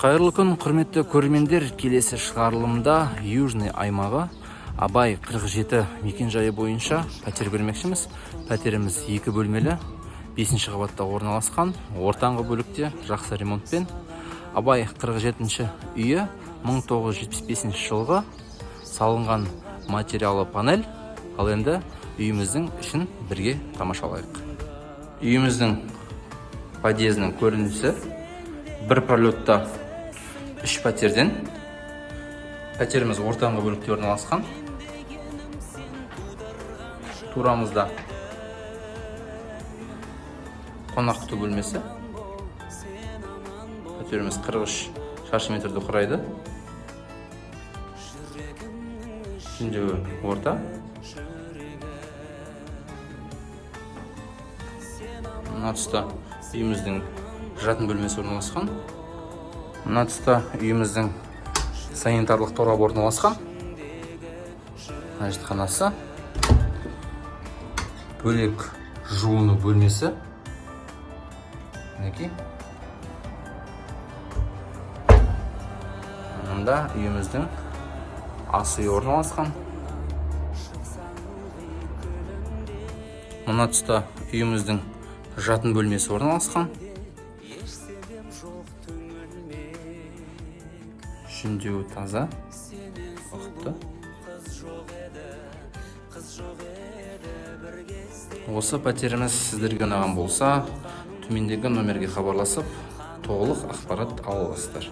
Қайырлы күн, құрметті көрермендер. Келесі шығарылымда Южный аймағы Абай 47 мекен-жайы бойынша пәтер бермекшіміз. Пәтеріміз 2 бөлмелі, 5-ші қабатта орналасқан, ортаңғы бөлікте жақсы ремонтпен. Абай 47-ші үйі 1975 жылғы салынған материалы панель. Ал енді үйіміздің ішін бірге тамашалайық. Үйіміздің подъезінің көрінісі бір пролетта 3 пәтерден. Пәтеріміз ортаңғы бөлікте орналасқан. Турамызда қонақ күту бөлмесі. Пәтеріміз 43 шаршы метрді құрайды. Үшіндегі орта. Мына тұста үйіміздің жатын бөлмесі орналасқан. Мына тұста үйіміздің санитарлық торап орналасқан. Әжетханасы. Бөлек жуыну бөлмесі. Мінекей. Мұнда үйіміздің ас үйі орналасқан. Мына тұста үйіміздің жатын бөлмесі орналасқан. Үшіндеуі таза, ұқты. Осы пәтеріміз сіздерге ұнаған болса, төмендегі номерге хабарласып, толық ақпарат ала аласыздар.